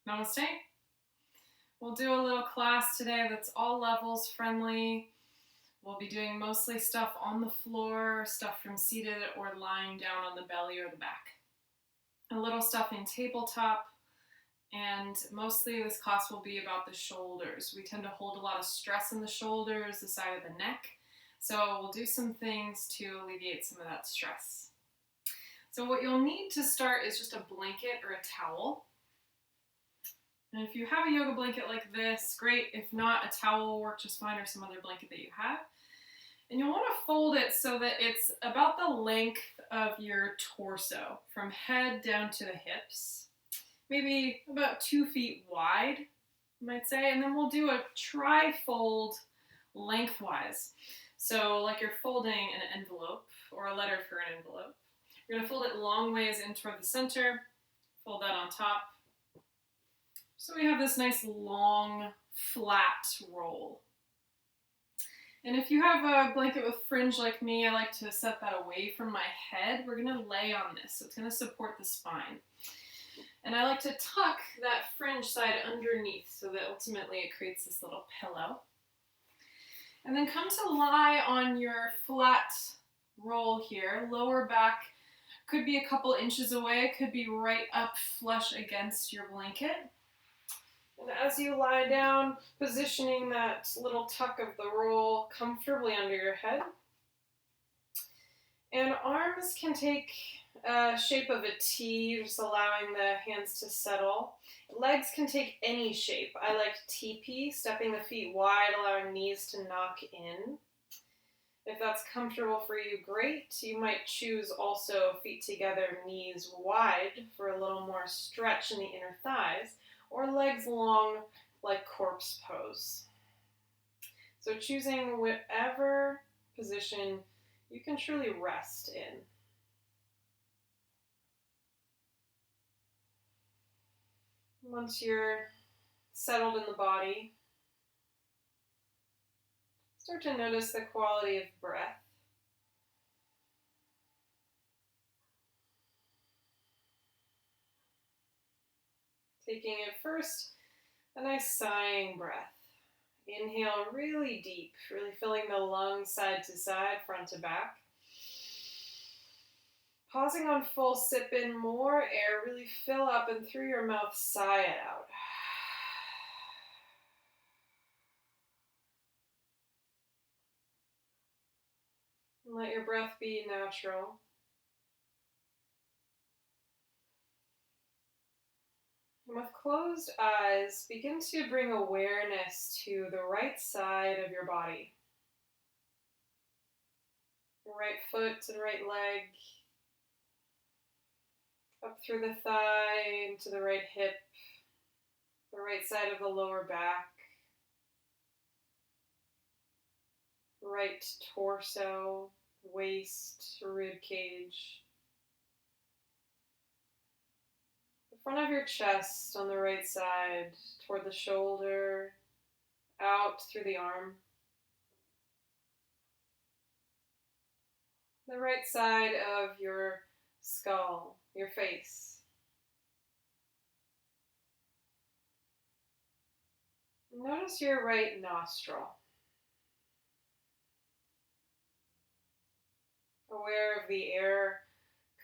Namaste. We'll do a little class today that's all levels friendly. We'll be doing mostly stuff on the floor, stuff from seated or lying down on the belly or the back. A little stuff in tabletop, and mostly this class will be about the shoulders. We tend to hold a lot of stress in the shoulders, the side of the neck, so we'll do some things to alleviate some of that stress. So what you'll need to start is just a blanket or a towel. And if you have a yoga blanket like this, great. If not, a towel will work just fine, or some other blanket that you have. And you'll want to fold it so that it's about the length of your torso, from head down to the hips. Maybe about 2 feet wide, you might say. And then we'll do a tri-fold lengthwise. So like you're folding an envelope or a letter for an envelope. You're going to fold it long ways in toward the center, fold that on top. So we have this nice long, flat roll. And if you have a blanket with fringe like me, I like to set that away from my head. We're going to lay on this, so it's going to support the spine. And I like to tuck that fringe side underneath so that ultimately it creates this little pillow. And then come to lie on your flat roll here. Lower back could be a couple inches away, could be right up flush against your blanket. And as you lie down, positioning that little tuck of the roll comfortably under your head. And arms can take a shape of a T, just allowing the hands to settle. Legs can take any shape. I like TP, stepping the feet wide, allowing knees to knock in. If that's comfortable for you, great. You might choose also feet together, knees wide for a little more stretch in the inner thighs, or legs long like corpse pose. So choosing whatever position you can truly rest in. Once you're settled in the body, start to notice the quality of breath. Taking it first, a nice sighing breath. Inhale really deep, really filling the lungs side to side, front to back. Pausing on full sip in, more air, really fill up and through your mouth, sigh it out. And let your breath be natural. And with closed eyes, begin to bring awareness to the right side of your body. The right foot to the right leg, up through the thigh, into the right hip, the right side of the lower back, right torso, waist, rib cage. The front of your chest on the right side, toward the shoulder, out through the arm. The right side of your skull, your face. Notice your right nostril. Aware of the air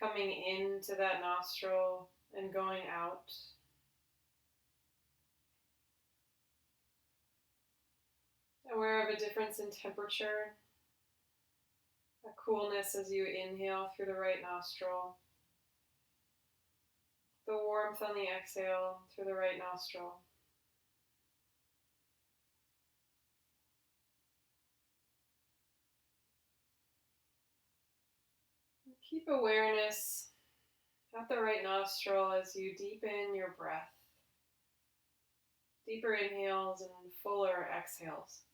coming into that nostril and going out. Aware of a difference in temperature, a coolness as you inhale through the right nostril, the warmth on the exhale through the right nostril. Keep awareness at the right nostril as you deepen your breath. Deeper inhales and fuller exhales.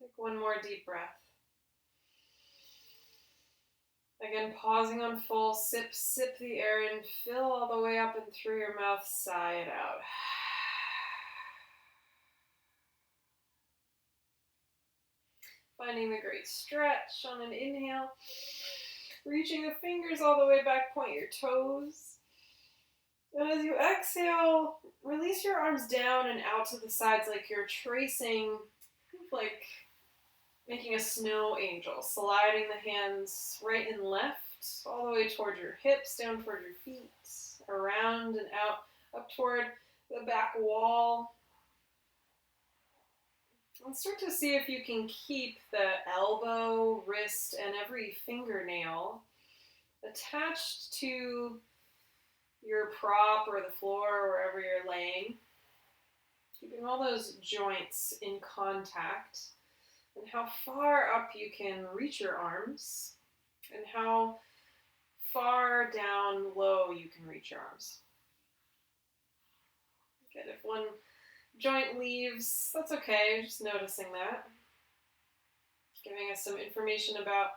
Take one more deep breath. Again, pausing on full, sip the air in, fill all the way up and through your mouth, sigh it out. Finding the great stretch on an inhale, reaching the fingers all the way back, point your toes. And as you exhale, release your arms down and out to the sides like you're tracing, like making a snow angel, sliding the hands right and left, all the way toward your hips, down toward your feet, around and out, up toward the back wall. And start to see if you can keep the elbow, wrist, and every fingernail attached to your prop or the floor, or wherever you're laying. Keeping all those joints in contact, and how far up you can reach your arms, and how far down low you can reach your arms. Good. If one joint leaves, that's okay, just noticing that. Giving us some information about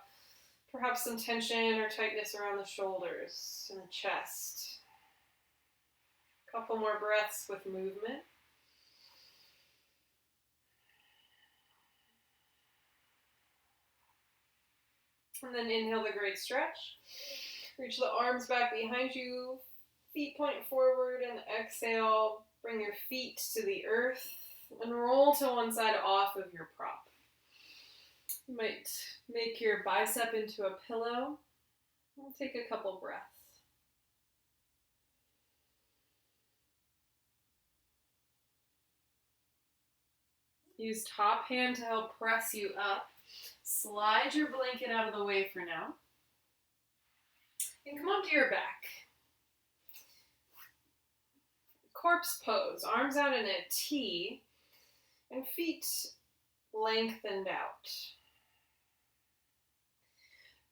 perhaps some tension or tightness around the shoulders and the chest. A couple more breaths with movement. And then inhale the great stretch. Reach the arms back behind you, feet point forward, and exhale. Bring your feet to the earth and roll to one side off of your prop. You might make your bicep into a pillow. We'll take a couple breaths. Use top hand to help press you up. Slide your blanket out of the way for now. And come onto your back. Corpse pose, arms out in a T, and feet lengthened out.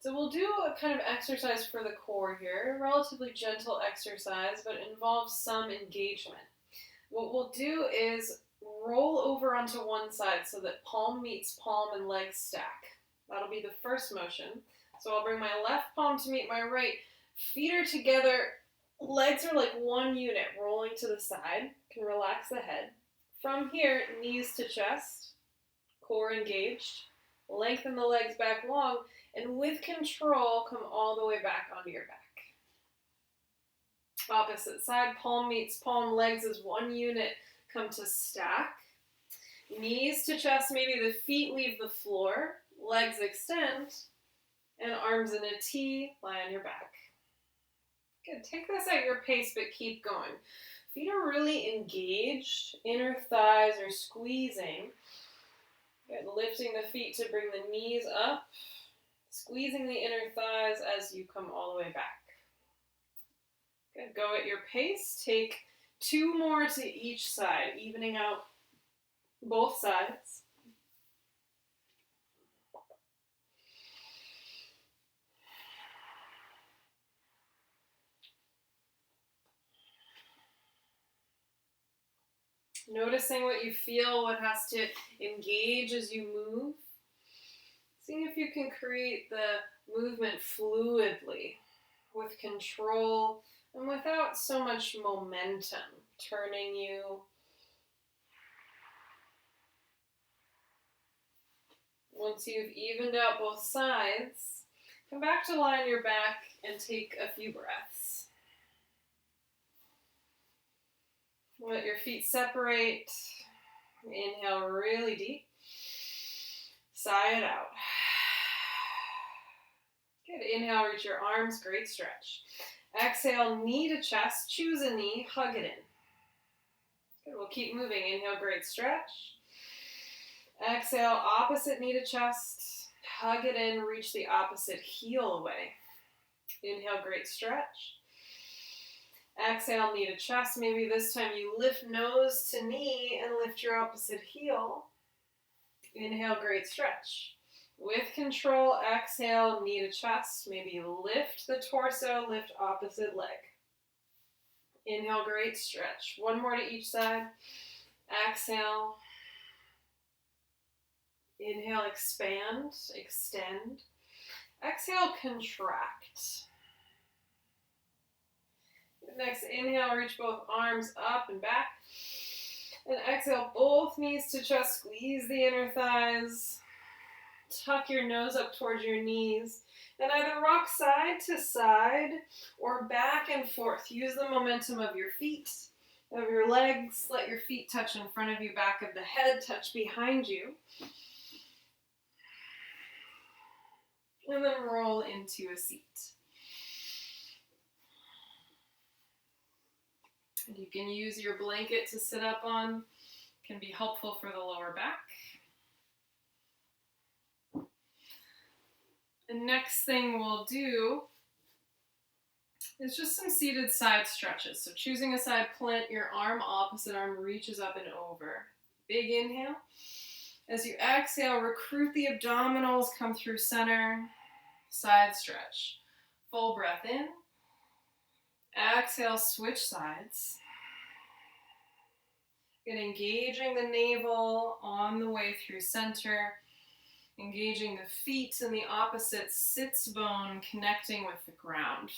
So we'll do a kind of exercise for the core here, a relatively gentle exercise, but it involves some engagement. What we'll do is roll over onto one side so that palm meets palm and legs stack. That'll be the first motion. So I'll bring my left palm to meet my right. Feet are together. Legs are like one unit rolling to the side. Can relax the head. From here, knees to chest, core engaged. Lengthen the legs back long, and with control, come all the way back onto your back. Opposite side, palm meets palm, legs as one unit. Come to stack. Knees to chest, maybe the feet leave the floor. Legs extend, and arms in a T, lie on your back. Good, take this at your pace, but keep going. Feet are really engaged, inner thighs are squeezing. Good, lifting the feet to bring the knees up, squeezing the inner thighs as you come all the way back. Good, go at your pace, take 2 more to each side, evening out both sides. Noticing what you feel, what has to engage as you move. Seeing if you can create the movement fluidly, with control, and without so much momentum turning you. Once you've evened out both sides, come back to lie on your back and take a few breaths. Let your feet separate. Inhale really deep. Sigh it out. Good. Inhale, reach your arms, great stretch. Exhale, knee to chest, choose a knee, hug it in. Good, we'll keep moving. Inhale, great stretch. Exhale, opposite knee to chest, hug it in, reach the opposite heel away. Inhale, great stretch. Exhale, knee to chest. Maybe this time you lift nose to knee and lift your opposite heel. Inhale, great stretch. With control, exhale, knee to chest. Maybe lift the torso, lift opposite leg. Inhale, great stretch. 1 more to each side. Exhale. Inhale, expand, extend. Exhale, contract. Next inhale, reach both arms up and back. And exhale, both knees to chest, squeeze the inner thighs. Tuck your nose up towards your knees. And either rock side to side or back and forth. Use the momentum of your feet, of your legs. Let your feet touch in front of you, back of the head, touch behind you. And then roll into a seat. And you can use your blanket to sit up on. It can be helpful for the lower back. The next thing we'll do is just some seated side stretches. So choosing a side plant, your arm, opposite arm reaches up and over. Big inhale. As you exhale, recruit the abdominals, come through center, side stretch. Full breath in. Exhale, switch sides. Again, engaging the navel on the way through center. Engaging the feet in the opposite sits bone, connecting with the ground.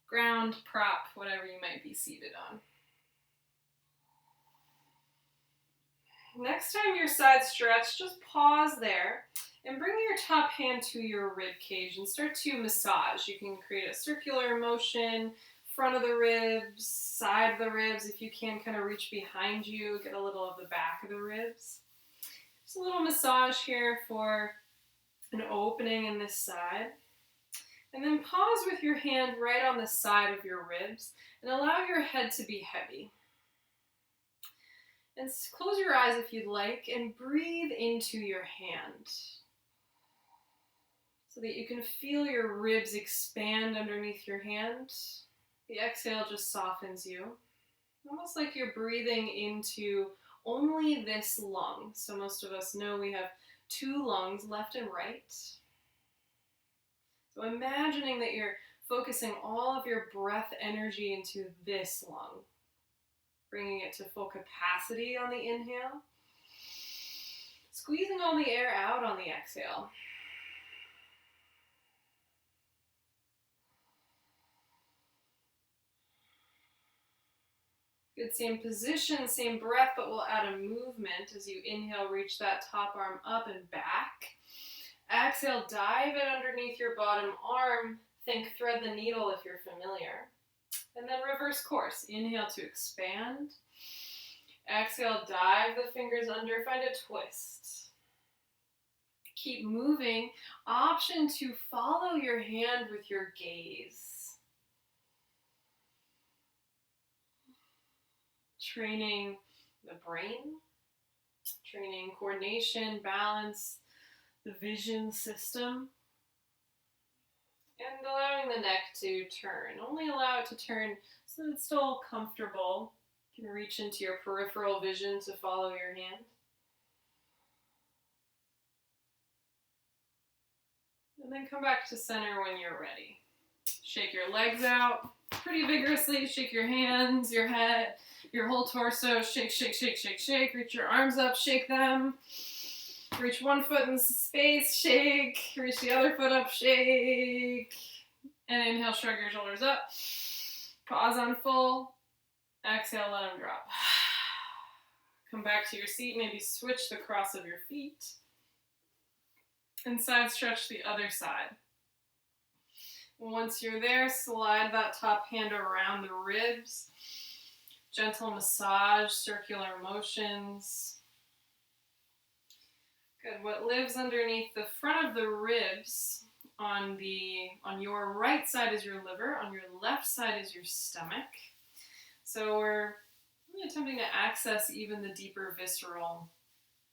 Ground, prop, whatever you might be seated on. Next time your side stretch, just pause there and bring your top hand to your rib cage and start to massage. You can create a circular motion, front of the ribs, side of the ribs. If you can, kind of reach behind you, get a little of the back of the ribs. Just a little massage here for an opening in this side. And then pause with your hand right on the side of your ribs and allow your head to be heavy. And close your eyes if you'd like and breathe into your hand so that you can feel your ribs expand underneath your hand. The exhale just softens you, almost like you're breathing into only this lung. So most of us know we have two lungs, left and right. So imagining that you're focusing all of your breath energy into this lung, bringing it to full capacity on the inhale, squeezing all the air out on the exhale. Good, same position, same breath, but we'll add a movement as you inhale, reach that top arm up and back. Exhale, dive it underneath your bottom arm. Think thread the needle if you're familiar. And then reverse course. Inhale to expand. Exhale, dive the fingers under, find a twist. Keep moving. Option to follow your hand with your gaze. Training the brain, training coordination, balance, the vision system, and allowing the neck to turn. Only allow it to turn so that it's still comfortable. You can reach into your peripheral vision to follow your hand. And then come back to center when you're ready. Shake your legs out pretty vigorously. Shake your hands, your head, your whole torso. Shake, shake, shake, shake, shake. Reach your arms up, shake them. Reach one foot in space, shake. Reach the other foot up, shake. And inhale, shrug your shoulders up. Pause on full. Exhale, let them drop. Come back to your seat. Maybe switch the cross of your feet. And side stretch the other side. Once you're there, slide that top hand around the ribs. Gentle massage, circular motions. Good. What lives underneath the front of the ribs, on your right side is your liver, on your left side is your stomach. So we're really attempting to access even the deeper visceral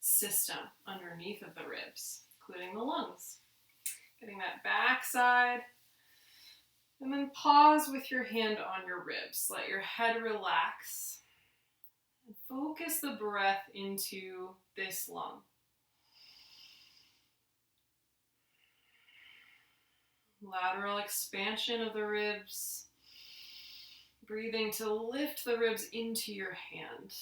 system underneath of the ribs, including the lungs. Getting that back side. And then pause with your hand on your ribs. Let your head relax. And focus the breath into this lung. Lateral expansion of the ribs. Breathing to lift the ribs into your hand.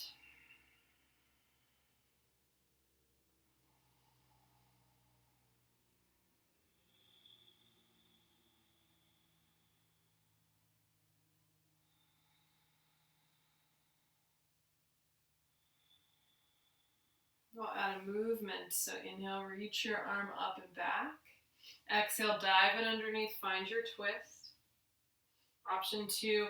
We'll add a movement. So inhale, reach your arm up and back. Exhale, dive it underneath, find your twist. Option 2,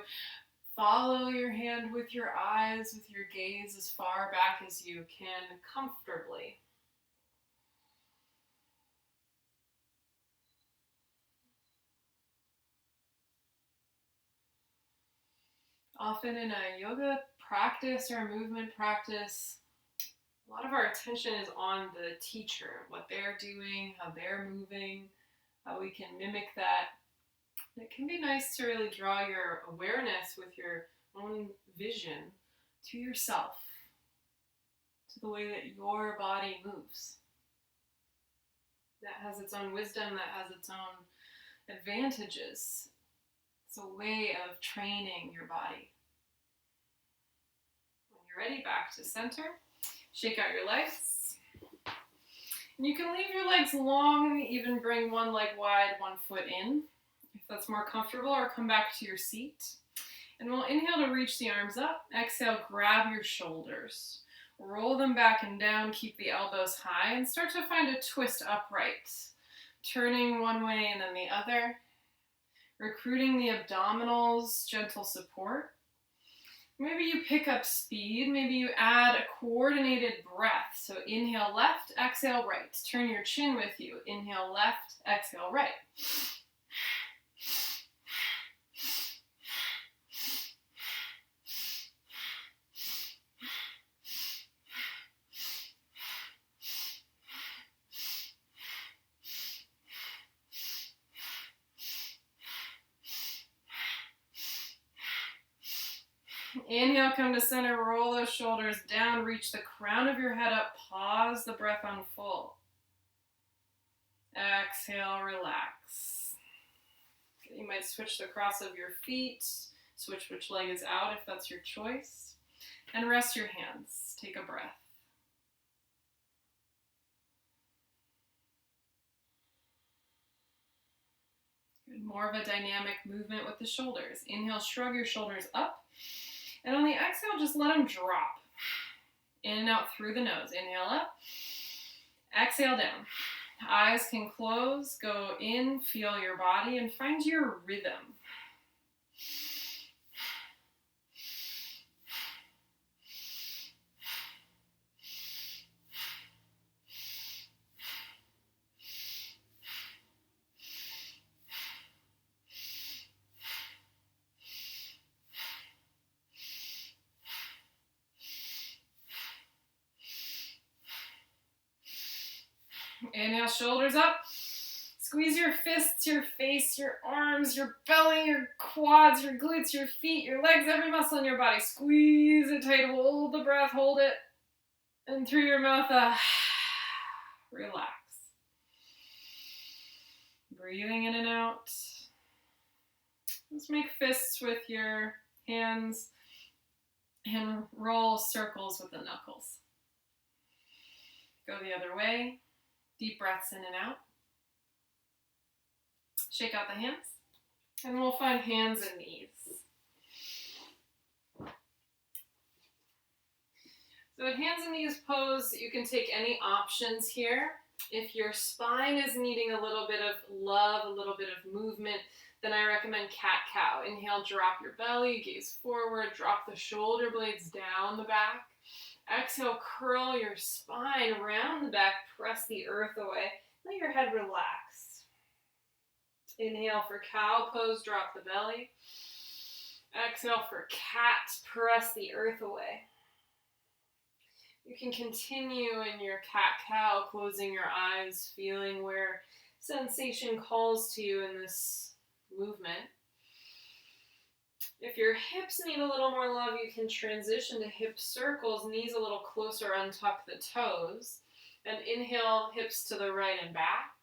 follow your hand with your eyes, with your gaze as far back as you can comfortably. Often in a yoga practice or a movement practice, a lot of our attention is on the teacher, what they're doing, how they're moving, how we can mimic that. It can be nice to really draw your awareness with your own vision to yourself, to the way that your body moves. That has its own wisdom, that has its own advantages. It's a way of training your body. When you're ready, back to center. Shake out your legs. And you can leave your legs long, even bring one leg wide, one foot in, if that's more comfortable, or come back to your seat. And we'll inhale to reach the arms up. Exhale, grab your shoulders. Roll them back and down, keep the elbows high, and start to find a twist upright. Turning one way and then the other. Recruiting the abdominals, gentle support. Maybe you pick up speed. Maybe you add a coordinated breath. So inhale left, exhale right. Turn your chin with you. Inhale left, exhale right. Inhale, come to center, roll those shoulders down, reach the crown of your head up, pause the breath on full. Exhale, relax. You might switch the cross of your feet, switch which leg is out if that's your choice, and rest your hands. Take a breath. Good. More of a dynamic movement with the shoulders. Inhale, shrug your shoulders up. And on the exhale, just let them drop. In and out through the nose. Inhale up. Exhale down. Eyes can close. Go in, feel your body, and find your rhythm. Inhale, shoulders up. Squeeze your fists, your face, your arms, your belly, your quads, your glutes, your feet, your legs, every muscle in your body. Squeeze it tight. Hold the breath. Hold it. And through your mouth, relax. Breathing in and out. Just make fists with your hands and roll circles with the knuckles. Go the other way. Deep breaths in and out. Shake out the hands. And we'll find hands and knees. So at hands and knees pose, you can take any options here. If your spine is needing a little bit of love, a little bit of movement, then I recommend cat-cow. Inhale, drop your belly, gaze forward, drop the shoulder blades down the back. Exhale, curl your spine around the back, press the earth away. Let your head relax. Inhale for cow pose, drop the belly. Exhale for cat, press the earth away. You can continue in your cat-cow, closing your eyes, feeling where sensation calls to you in this movement. If your hips need a little more love, you can transition to hip circles, knees a little closer, untuck the toes. And inhale, hips to the right and back.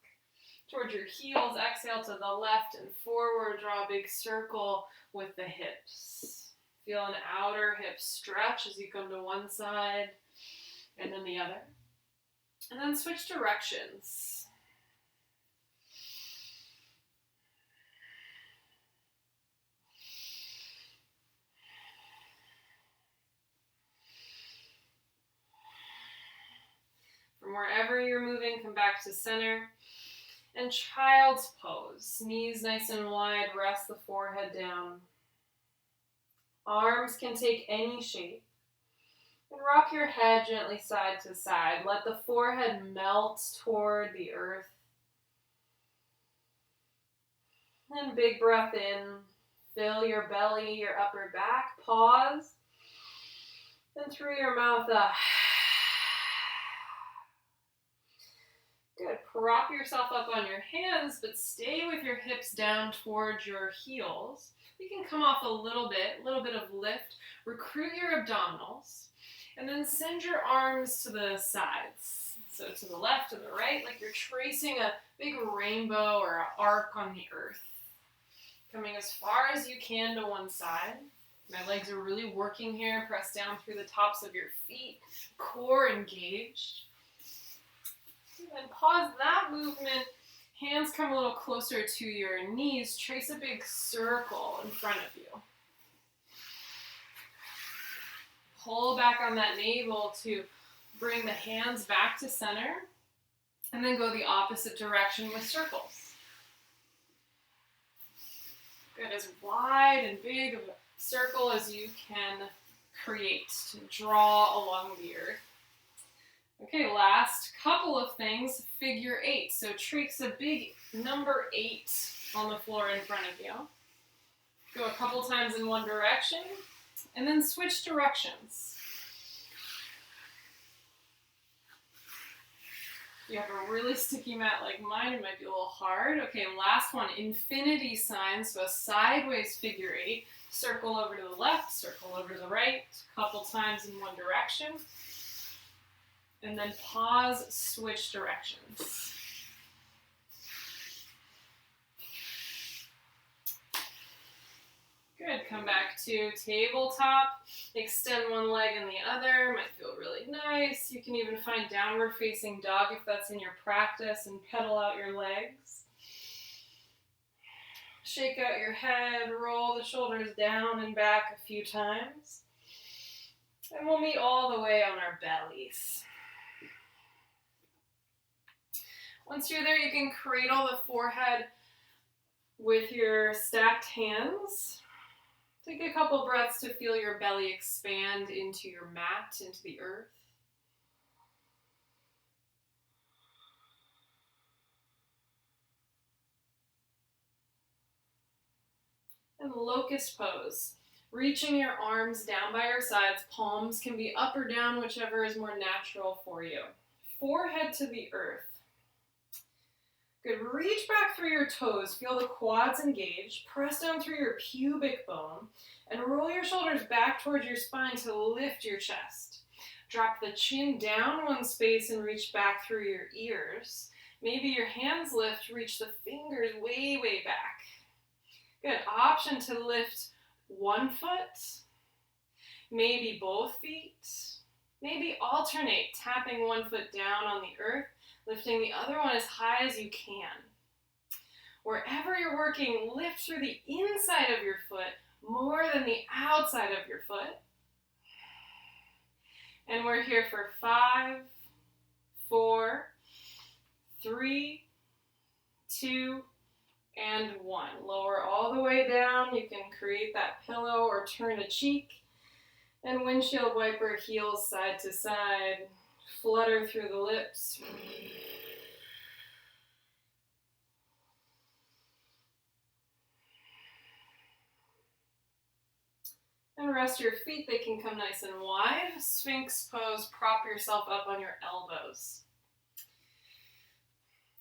Towards your heels, exhale to the left and forward. Draw a big circle with the hips. Feel an outer hip stretch as you come to one side and then the other. And then switch directions. From wherever you're moving, come back to center. And child's pose. Knees nice and wide, rest the forehead down. Arms can take any shape. And rock your head gently side to side. Let the forehead melt toward the earth. And big breath in. Fill your belly, your upper back. Pause. And through your mouth, good. Prop yourself up on your hands, but stay with your hips down towards your heels. You can come off a little bit of lift. Recruit your abdominals. And then send your arms to the sides. So to the left and the right, like you're tracing a big rainbow or an arc on the earth. Coming as far as you can to one side. My legs are really working here. Press down through the tops of your feet. Core engaged. And pause that movement. Hands come a little closer to your knees. Trace a big circle in front of you. Pull back on that navel to bring the hands back to center. And then go the opposite direction with circles. Good, as wide and big of a circle as you can create to draw along the earth. Okay, last couple of things, figure 8. So trace a big number 8 on the floor in front of you. Go a couple times in one direction, and then switch directions. If you have a really sticky mat like mine, it might be a little hard. Okay, last one, infinity sign, so a sideways figure 8. Circle over to the left, circle over to the right, a couple times in one direction. And then pause, switch directions. Good, come back to tabletop. Extend one leg and the other, might feel really nice. You can even find downward facing dog if that's in your practice and pedal out your legs. Shake out your head, roll the shoulders down and back a few times. And we'll meet all the way on our bellies. Once you're there, you can cradle the forehead with your stacked hands. Take a couple breaths to feel your belly expand into your mat, into the earth. And locust pose. Reaching your arms down by your sides, palms can be up or down, whichever is more natural for you. Forehead to the earth. Good, reach back through your toes, feel the quads engaged, press down through your pubic bone, and roll your shoulders back towards your spine to lift your chest. Drop the chin down one space and reach back through your ears. Maybe your hands lift, reach the fingers way, way back. Good, option to lift one foot, maybe both feet, maybe alternate, tapping one foot down on the earth, lifting the other one as high as you can. Wherever you're working, lift through the inside of your foot more than the outside of your foot. And we're here for 5, 4, 3, 2, and 1. Lower all the way down. You can create that pillow or turn a cheek. And windshield wiper heels side to side. Flutter through the lips. And rest your feet. They can come nice and wide. Sphinx pose. Prop yourself up on your elbows.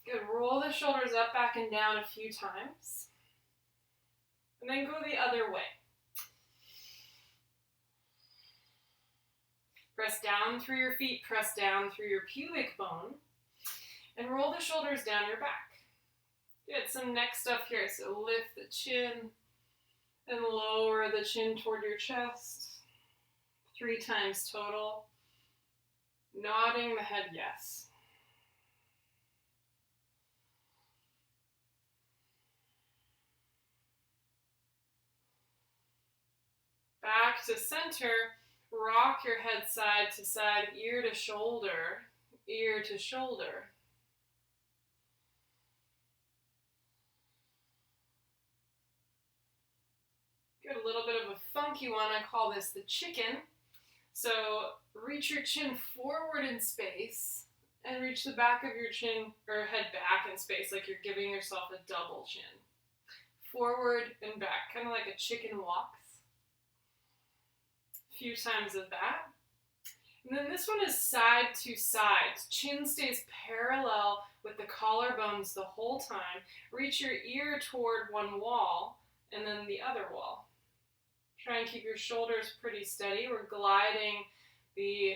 Good. Roll the shoulders up, back, and down a few times. And then go the other way. Press down through your feet, press down through your pubic bone, and roll the shoulders down your back. Good, some neck stuff here. So lift the chin and lower the chin toward your chest. 3 times total. Nodding the head yes. Back to center. Rock your head side to side, ear to shoulder. ear to shoulder. Good, a little bit of a funky one. I call this the chicken. So reach your chin forward in space and reach the back of your chin or head back in space like you're giving yourself a double chin. Forward and back, kind of like a chicken walks. A few times of that. And then this one is side to side. Chin stays parallel with the collarbones the whole time. Reach your ear toward one wall and then the other wall. Try and keep your shoulders pretty steady. We're gliding the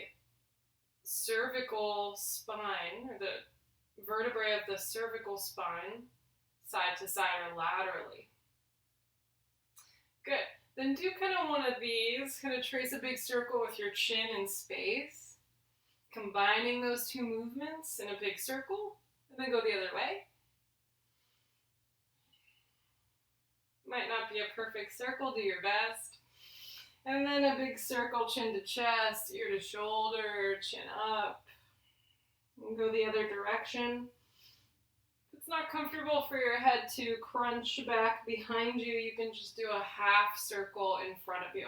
cervical spine, or the vertebrae of the cervical spine, side to side or laterally. Good. Then do kind of one of these, kind of trace a big circle with your chin in space, combining those two movements in a big circle, and then go the other way. Might not be a perfect circle, do your best. And then a big circle, chin to chest, ear to shoulder, chin up. And go the other direction. If it's not comfortable for your head to crunch back behind you, you can just do a half circle in front of you.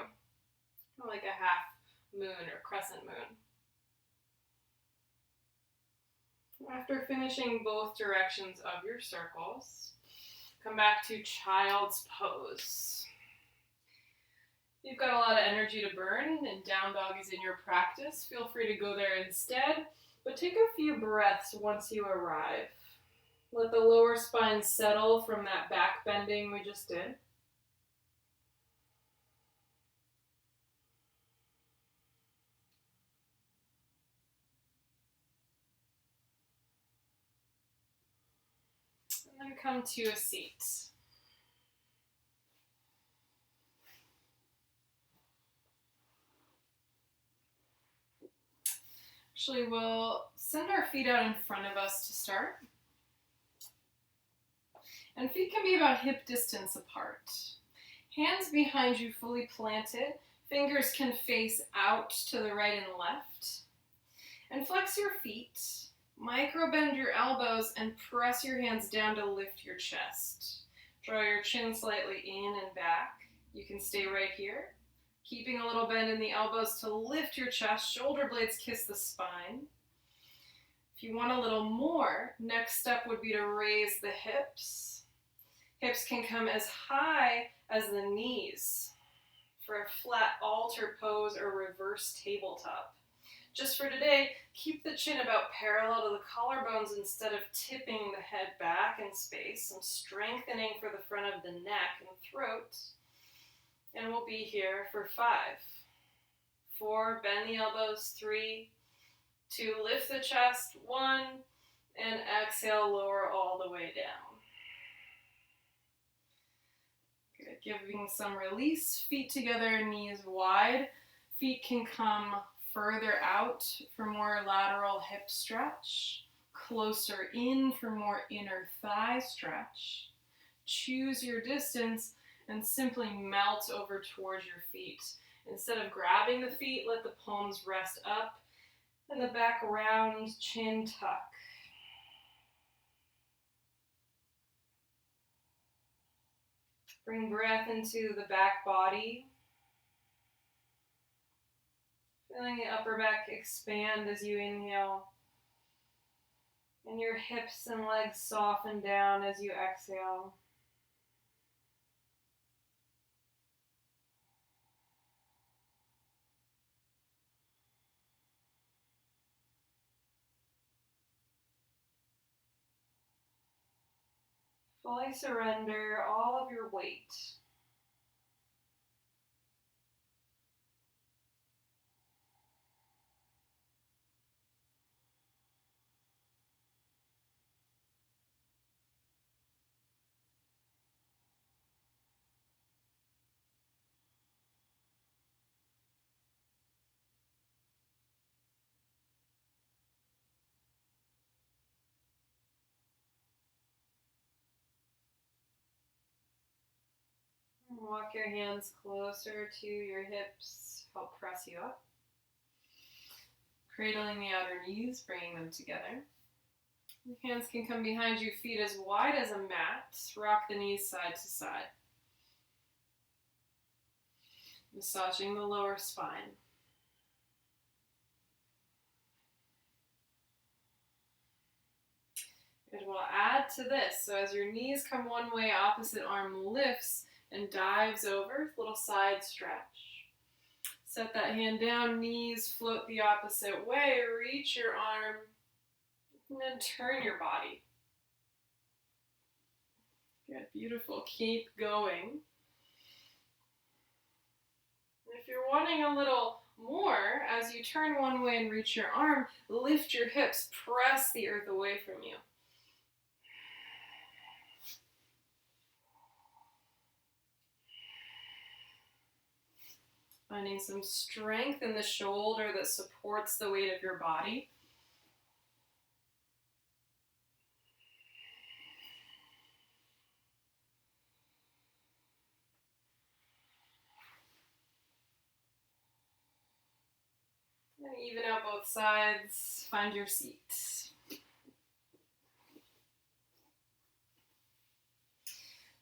Like a half moon or crescent moon. After finishing both directions of your circles, come back to child's pose. If you've got a lot of energy to burn and down dog is in your practice, feel free to go there instead, but take a few breaths once you arrive. Let the lower spine settle from that back bending we just did. And then come to a seat. Actually, we'll send our feet out in front of us to start. And feet can be about hip distance apart. Hands behind you fully planted. Fingers can face out to the right and left. And flex your feet. Micro bend your elbows and press your hands down to lift your chest. Draw your chin slightly in and back. You can stay right here. Keeping a little bend in the elbows to lift your chest. Shoulder blades kiss the spine. If you want a little more, next step would be to raise the hips. Hips can come as high as the knees for a flat altar pose or reverse tabletop. Just for today, keep the chin about parallel to the collarbones instead of tipping the head back in space. Some strengthening for the front of the neck and throat. And we'll be here for 5, 4, bend the elbows, 3, 2, lift the chest, 1, and exhale, lower all the way down. Good, giving some release, feet together, knees wide. Feet can come further out for more lateral hip stretch, closer in for more inner thigh stretch. Choose your distance and simply melt over towards your feet. Instead of grabbing the feet, let the palms rest up and the back round, chin tuck. Bring breath into the back body. Feeling the upper back expand as you inhale. And your hips and legs soften down as you exhale. Fully surrender all of your weight. Walk your hands closer to your hips, help press you up. Cradling the outer knees, bringing them together. Your hands can come behind you, feet as wide as a mat. Rock the knees side to side. Massaging the lower spine. It will add to this. So as your knees come one way, opposite arm lifts and dives over, little side stretch. Set that hand down, knees float the opposite way, reach your arm, and then turn your body. Good, beautiful, keep going. If you're wanting a little more, as you turn one way and reach your arm, lift your hips, press the earth away from you. Finding some strength in the shoulder that supports the weight of your body. And even out both sides, find your seat.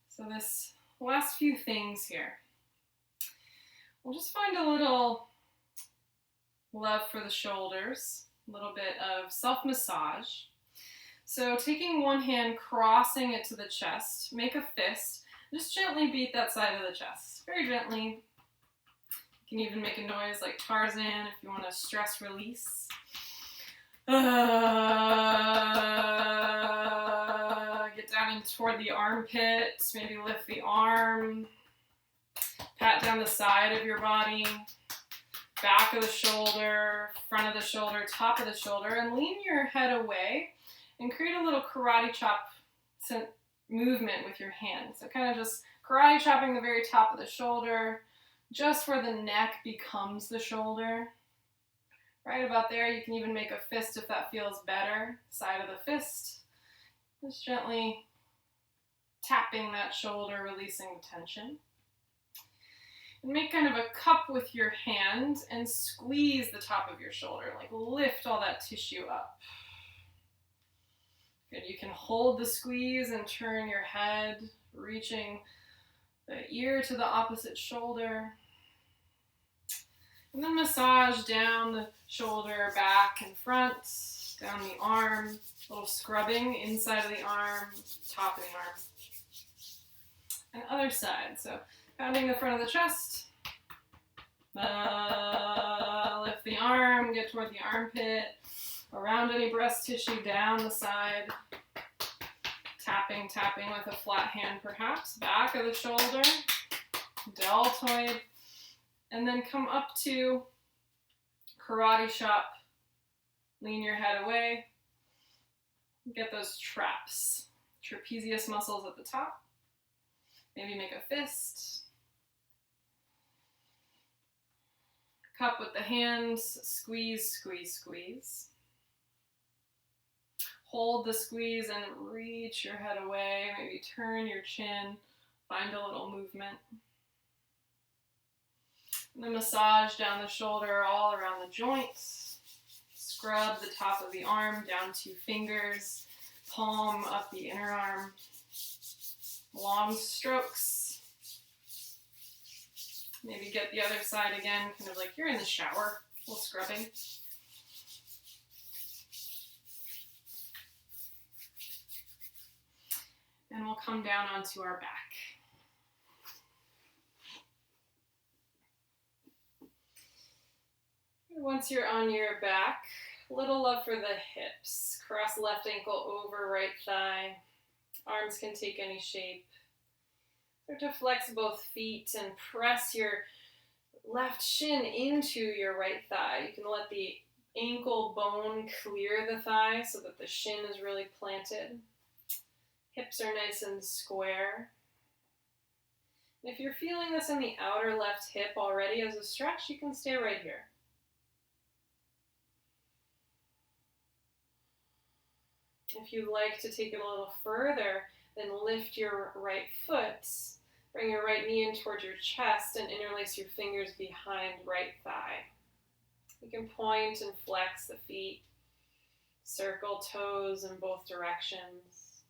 So this last few things here. We'll just find a little love for the shoulders, a little bit of self-massage. So taking one hand, crossing it to the chest, make a fist, just gently beat that side of the chest, very gently. You can even make a noise like Tarzan if you want to stress release. Get down in toward the armpit, maybe lift the arm. Pat down the side of your body, back of the shoulder, front of the shoulder, top of the shoulder, and lean your head away and create a little karate chop movement with your hands. So kind of just karate chopping the very top of the shoulder, just where the neck becomes the shoulder. Right about there, you can even make a fist if that feels better. Side of the fist, just gently tapping that shoulder, releasing the tension. And make kind of a cup with your hand and squeeze the top of your shoulder, like lift all that tissue up. Good, you can hold the squeeze and turn your head, reaching the ear to the opposite shoulder. And then massage down the shoulder, back and front, down the arm, a little scrubbing inside of the arm, top of the arm. And other side, so pounding the front of the chest, lift the arm, get toward the armpit, around any breast tissue, down the side, tapping with a flat hand perhaps, back of the shoulder, deltoid, and then come up to karate chop, lean your head away, get those traps, trapezius muscles at the top. Maybe make a fist. Cup with the hands, squeeze, squeeze, squeeze. Hold the squeeze and reach your head away. Maybe turn your chin, find a little movement. And then massage down the shoulder, all around the joints. Scrub the top of the arm, down 2 fingers, palm up the inner arm. Long strokes. Maybe get the other side again, kind of like you're in the shower, a little scrubbing. And we'll come down onto our back. Once you're on your back, little love for the hips. Cross left ankle over right thigh. Arms can take any shape. Start to flex both feet and press your left shin into your right thigh. You can let the ankle bone clear the thigh so that the shin is really planted. Hips are nice and square. And if you're feeling this in the outer left hip already as a stretch, you can stay right here. If you'd like to take it a little further, then lift your right foot, bring your right knee in towards your chest, and interlace your fingers behind right thigh. You can point and flex the feet, circle toes in both directions.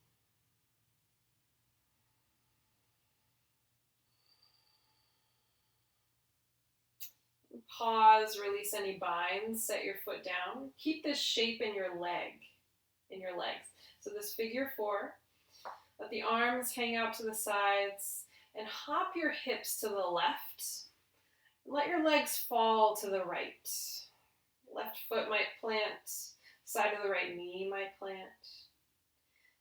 Pause, release any binds, set your foot down. Keep this shape in your legs. So this figure four, let the arms hang out to the sides and hop your hips to the left. Let your legs fall to the right. Left foot might plant, side of the right knee might plant.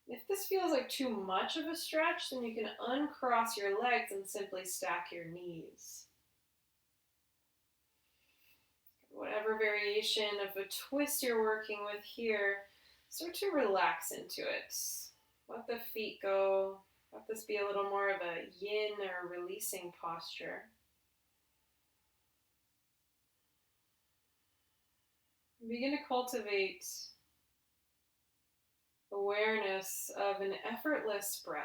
If this feels like too much of a stretch, then you can uncross your legs and simply stack your knees. Whatever variation of a twist you're working with here, start to relax into it. Let the feet go. Let this be a little more of a yin or releasing posture. Begin to cultivate awareness of an effortless breath.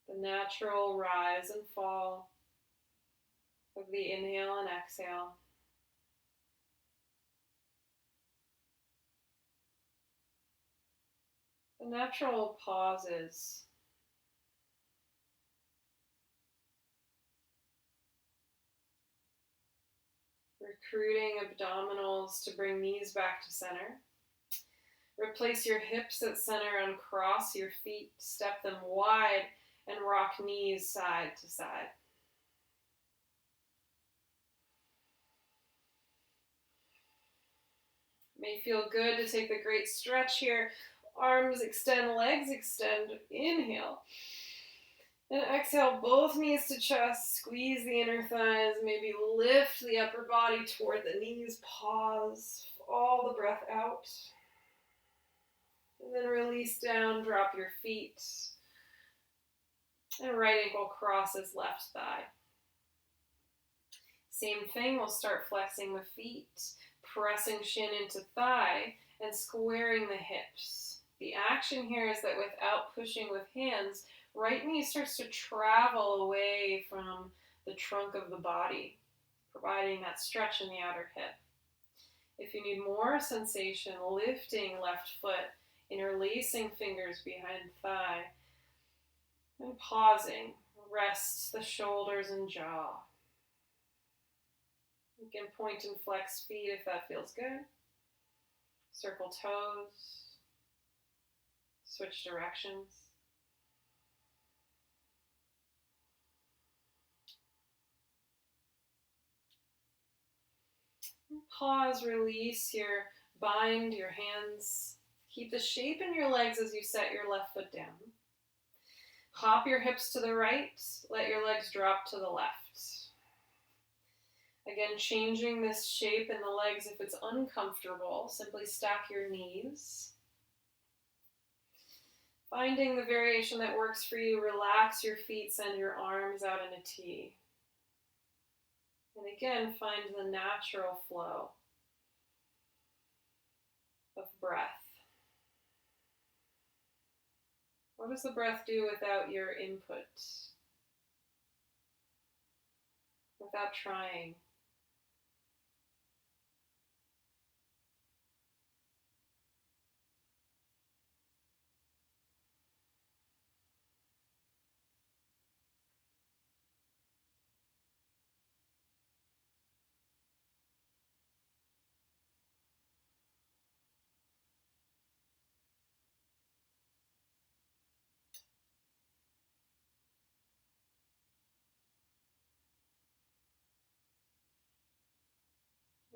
The natural rise and fall of the inhale and exhale. The natural pauses. Recruiting abdominals to bring knees back to center. Replace your hips at center, uncross your feet, step them wide, and rock knees side to side. It may feel good to take the great stretch here. Arms extend, legs extend. Inhale. And exhale, both knees to chest. Squeeze the inner thighs. Maybe lift the upper body toward the knees. Pause. All the breath out. And then release down, drop your feet. And right ankle crosses left thigh. Same thing, we'll start flexing the feet, pressing shin into thigh, and squaring the hips. The action here is that without pushing with hands, right knee starts to travel away from the trunk of the body, providing that stretch in the outer hip. If you need more sensation, lifting left foot, interlacing fingers behind thigh, and pausing, rest the shoulders and jaw. You can point and flex feet if that feels good. Circle toes. Switch directions. Pause, release here. Bind your hands. Keep the shape in your legs as you set your left foot down. Hop your hips to the right. Let your legs drop to the left. Again, changing this shape in the legs if it's uncomfortable. Simply stack your knees. Finding the variation that works for you, relax your feet, send your arms out in a T. And again, find the natural flow of breath. What does the breath do without your input? Without trying?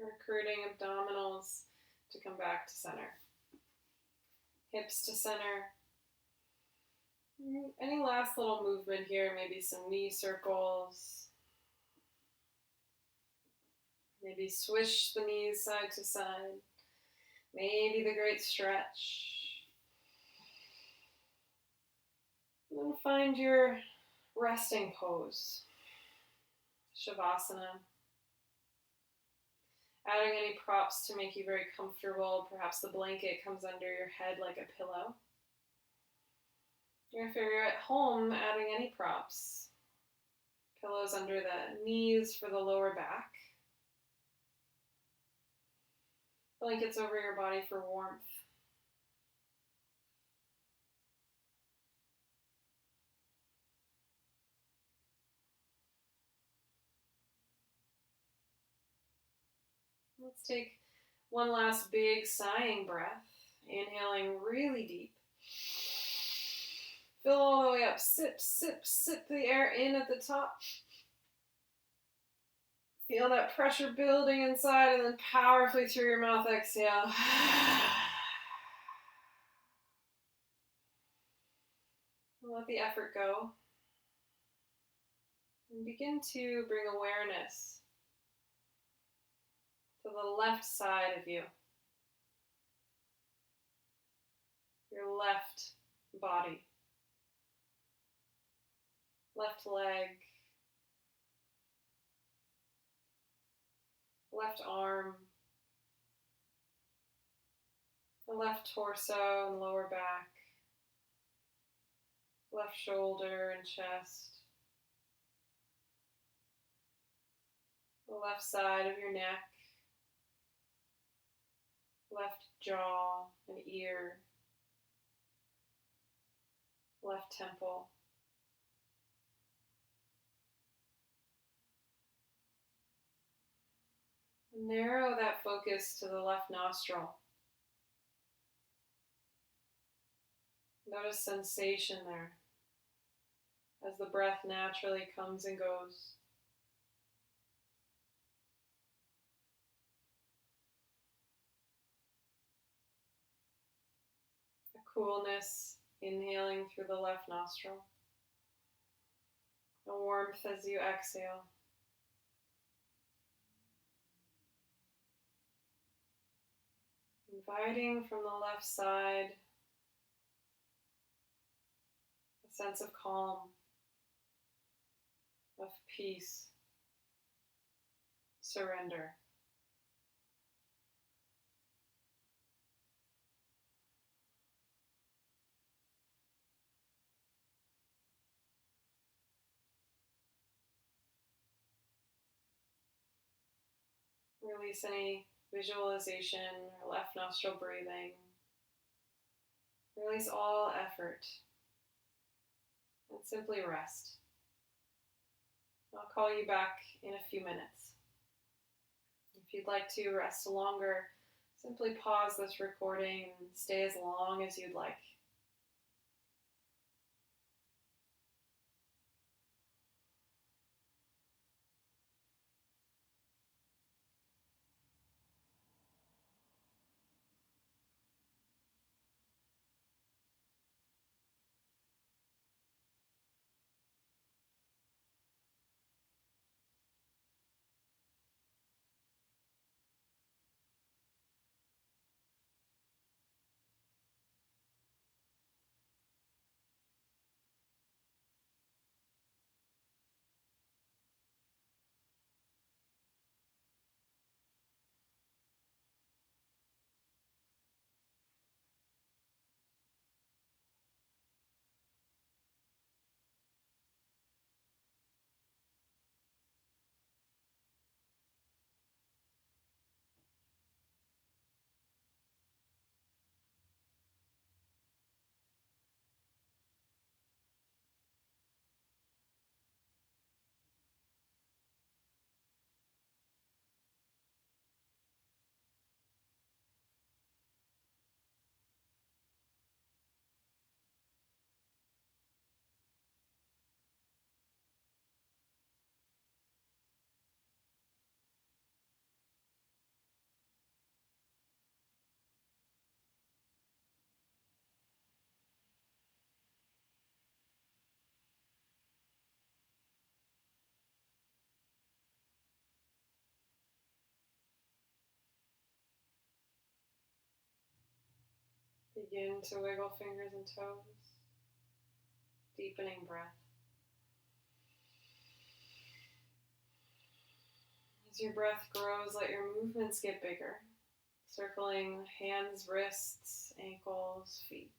Recruiting abdominals to come back to center. Hips to center. Any last little movement here, maybe some knee circles. Maybe swish the knees side to side. Maybe the great stretch. And then find your resting pose. Shavasana. Adding any props to make you very comfortable. Perhaps the blanket comes under your head like a pillow. If you're at home, adding any props. Pillows under the knees for the lower back. Blankets over your body for warmth. Let's take one last big sighing breath. Inhaling really deep. Fill all the way up. Sip, sip, sip the air in at the top. Feel that pressure building inside and then powerfully through your mouth, exhale. Let the effort go. And begin to bring awareness to the left side of you. Your left body. Left leg. Left arm. The left torso and lower back. Left shoulder and chest. The left side of your neck. Left jaw and ear. Left temple. Narrow that focus to the left nostril. Notice sensation there as the breath naturally comes and goes. A coolness inhaling through the left nostril. A warmth as you exhale. Inviting from the left side a sense of calm, of peace, surrender. Release any visualization or left nostril breathing. Release all effort and simply rest. I'll call you back in a few minutes. If you'd like to rest longer, simply pause this recording and stay as long as you'd like. Begin to wiggle fingers and toes, deepening breath. As your breath grows, let your movements get bigger, circling hands, wrists, ankles, feet.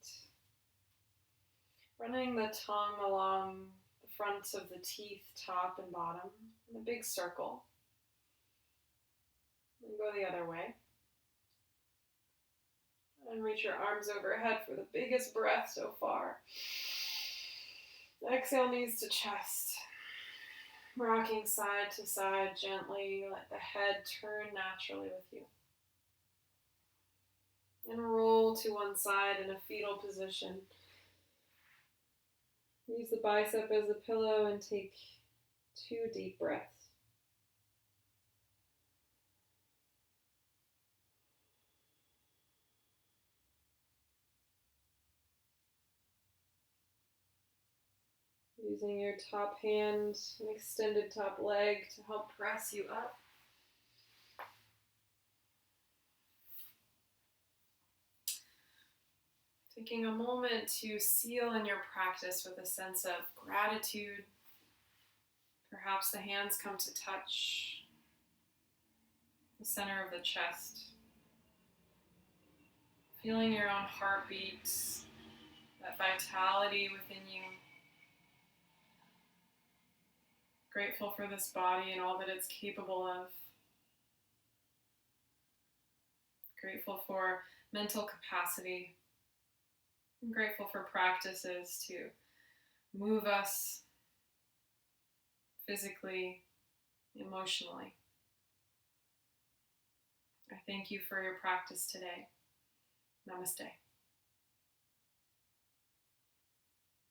Running the tongue along the fronts of the teeth, top and bottom, in a big circle. And go the other way. And reach your arms overhead for the biggest breath so far. Exhale, knees to chest. Rocking side to side gently. Let the head turn naturally with you. And roll to one side in a fetal position. Use the bicep as a pillow and take 2 deep breaths. Using your top hand and extended top leg to help press you up. Taking a moment to seal in your practice with a sense of gratitude. Perhaps the hands come to touch the center of the chest. Feeling your own heartbeat, that vitality within you. Grateful for this body and all that it's capable of. Grateful for mental capacity. I'm grateful for practices to move us physically, emotionally. I thank you for your practice today. Namaste.